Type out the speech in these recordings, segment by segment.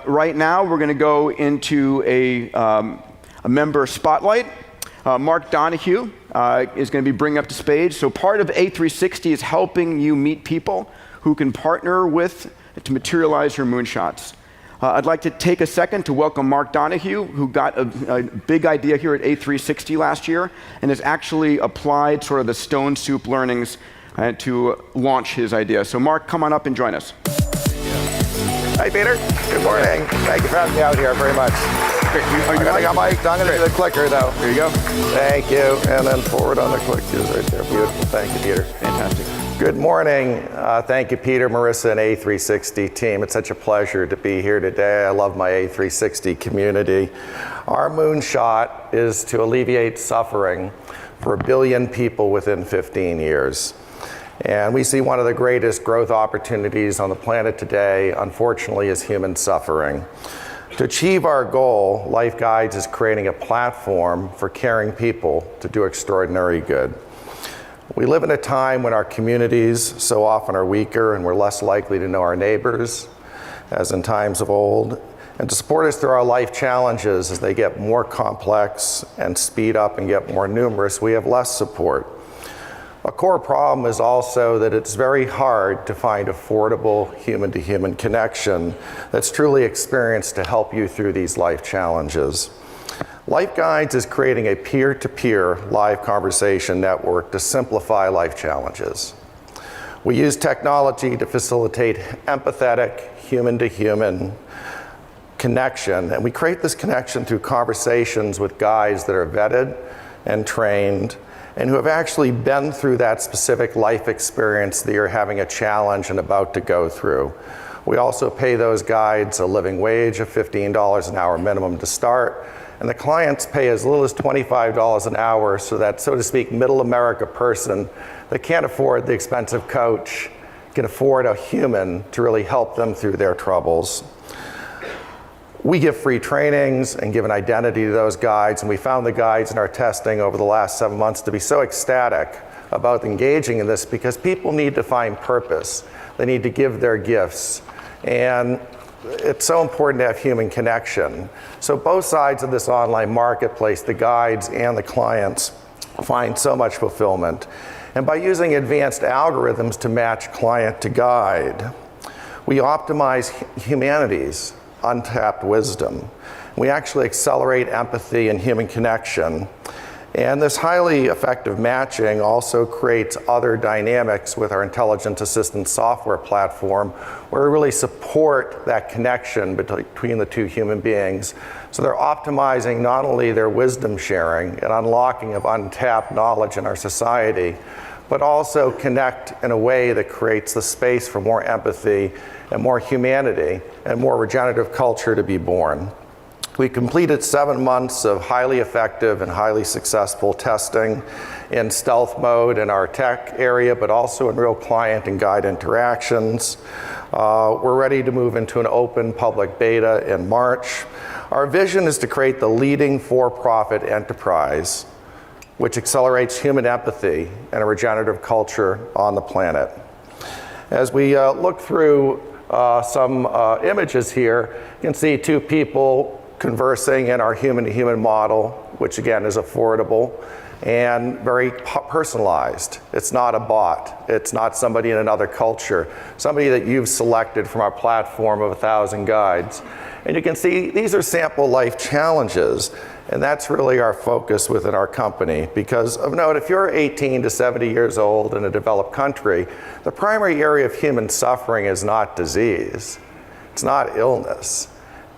Right now, we're going to go into a member spotlight. Mark Donohue is going to be bringing up to stage. So part of A360 is helping you meet people who can partner with to materialize your moonshots. I'd like to take a second to welcome Mark Donohue, who got a big idea here at A360 last year and has actually applied sort of the stone soup learnings to launch his idea. So Mark, come on up and join us. Hi, Peter. Good morning. Thank you for having me out here very much. I'm going to do the clicker, though. There you go. Thank you. And then forward on the click is right there. Beautiful. Thank you, Peter. Fantastic. Good morning. Thank you, Peter, Marissa, and A360 team. It's such a pleasure to be here today. I love my A360 community. Our moonshot is to alleviate suffering for 1 billion people within 15 years. And we see one of the greatest growth opportunities on the planet today, unfortunately, is human suffering. To achieve our goal, LifeGuides is creating a platform for caring people to do extraordinary good. We live in a time when our communities so often are weaker and we're less likely to know our neighbors, as in times of old. And to support us through our life challenges as they get more complex and speed up and get more numerous, we have less support. A core problem is also that it's very hard to find affordable human-to-human connection that's truly experienced to help you through these life challenges. LifeGuides is creating a peer-to-peer live conversation network to simplify life challenges. We use technology to facilitate empathetic human-to-human connection, and we create this connection through conversations with guides that are vetted and trained and who have actually been through that specific life experience that you're having a challenge and about to go through. We also pay those guides a living wage of $15 an hour minimum to start, and the clients pay as little as $25 an hour, so that, so to speak, middle America person that can't afford the expensive coach can afford a human to really help them through their troubles. We give free trainings and give an identity to those guides, and we found the guides in our testing over the last 7 months to be so ecstatic about engaging in this because people need to find purpose. They need to give their gifts, and it's so important to have human connection. So both sides of this online marketplace, the guides and the clients, find so much fulfillment. And by using advanced algorithms to match client to guide, we optimize humanity's untapped wisdom. We actually accelerate empathy and human connection. And this highly effective matching also creates other dynamics with our intelligent assistant software platform where we really support that connection between the two human beings. So they're optimizing not only their wisdom sharing and unlocking of untapped knowledge in our society, but also connect in a way that creates the space for more empathy and more humanity and more regenerative culture to be born. We completed 7 months of highly effective and highly successful testing in stealth mode in our tech area, but also in real client and guide interactions. We're ready to move into an open public beta in March. Our vision is to create the leading for-profit enterprise which accelerates human empathy and a regenerative culture on the planet. As we look through some images here, you can see two people conversing in our human-to-human model, which again is affordable and very personalized. It's not a bot. It's not somebody in another culture, somebody that you've selected from our platform of 1,000 guides. And you can see these are sample life challenges, and that's really our focus within our company. Because of note, if you're 18 to 70 years old in a developed country, the primary area of human suffering is not disease. It's not illness.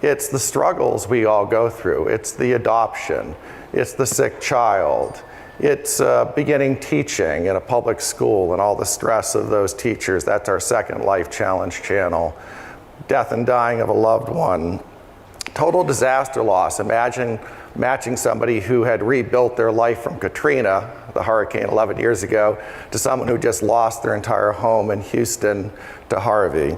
It's the struggles we all go through. It's the adoption. It's the sick child. It's beginning teaching in a public school and all the stress of those teachers. That's our second life challenge channel. Death and dying of a loved one. Total disaster loss. Imagine matching somebody who had rebuilt their life from Katrina, the hurricane 11 years ago, to someone who just lost their entire home in Houston to Harvey.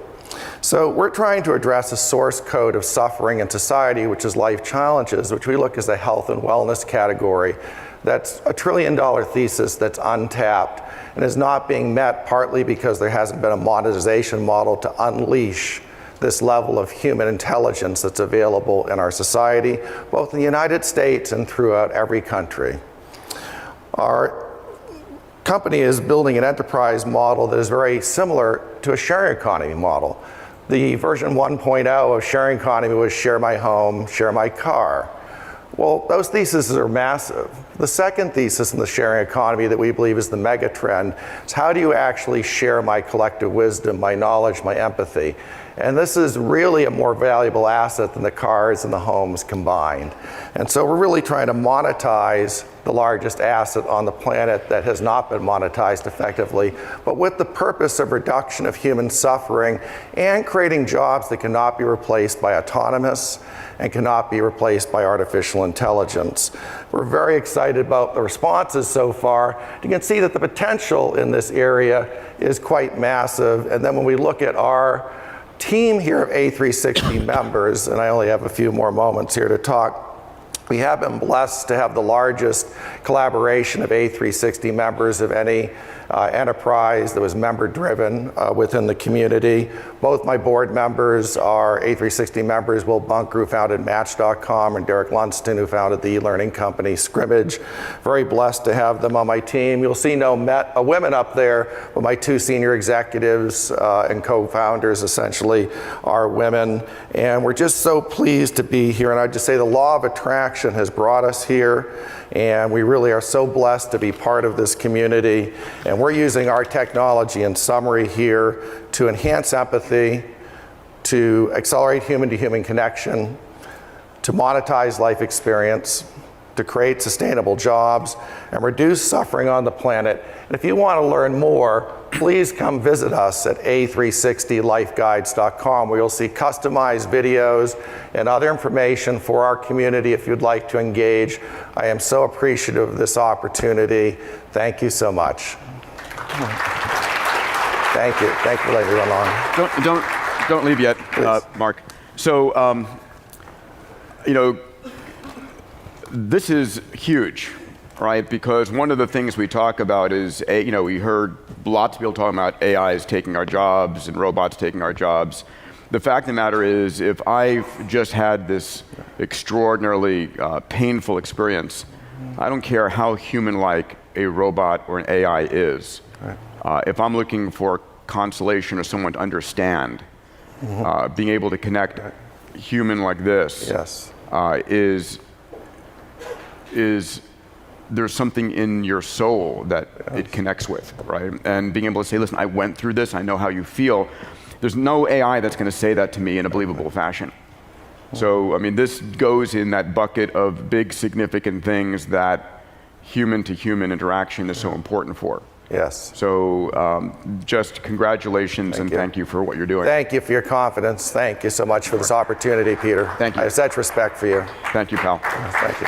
So we're trying to address a source code of suffering in society, which is life challenges, which we look as a health and wellness category. That's a $1 trillion thesis that's untapped and is not being met partly because there hasn't been a monetization model to unleash this level of human intelligence that's available in our society, both in the United States and throughout every country. Our company is building an enterprise model that is very similar to a sharing economy model. The version 1.0 of sharing economy was share my home, share my car. Well, those theses are massive. The second thesis in the sharing economy that we believe is the mega trend is how do you actually share my collective wisdom, my knowledge, my empathy? And this is really a more valuable asset than the cars and the homes combined. And so we're really trying to monetize the largest asset on the planet that has not been monetized effectively, but with the purpose of reduction of human suffering and creating jobs that cannot be replaced by autonomous and cannot be replaced by artificial intelligence. We're very excited about the responses so far. You can see that the potential in this area is quite massive. And then when we look at our team here of A360 members, and I only have a few more moments here to talk, we have been blessed to have the largest collaboration of A360 members of any enterprise that was member-driven within the community. Both my board members are A360 members, Will Bunker, who founded Match.com, and Derek Lunston, who founded the e-learning company Scrimmage. Very blessed to have them on my team. You'll see no women up there, but my two senior executives and co-founders essentially are women. And we're just so pleased to be here. And I'd just say the law of attraction has brought us here, and we really are so blessed to be part of this community. And we're using our technology in summary here to enhance empathy, to accelerate human-to-human connection, to monetize life experience, to create sustainable jobs, and reduce suffering on the planet. And if you want to learn more, please come visit us at a360lifeguides.com, where you'll see customized videos and other information for our community if you'd like to engage. I am so appreciative of this opportunity. Thank you so much. Thank you. Thank you for letting me run on. Don't leave yet, Mark. So, this is huge, right? Because one of the things we talk about is, we heard lots of people talking about AI is taking our jobs and robots taking our jobs. The fact of the matter is, if I've just had this extraordinarily painful experience, I don't care how human-like a robot or an AI is. Right. If I'm looking for consolation or someone to understand, being able to connect human like this, yes, is there's something in your soul that it connects with, right? And being able to say, listen, I went through this, I know how you feel. There's no AI that's going to say that to me in a believable fashion. So, I mean, this goes in that bucket of big, significant things that human-to-human interaction is so important for. Yes. So, just congratulations and thank you for what you're doing. Thank you for your confidence. Thank you so much for this opportunity, Peter. Thank you. I have such respect for you. Thank you, pal. Thank you.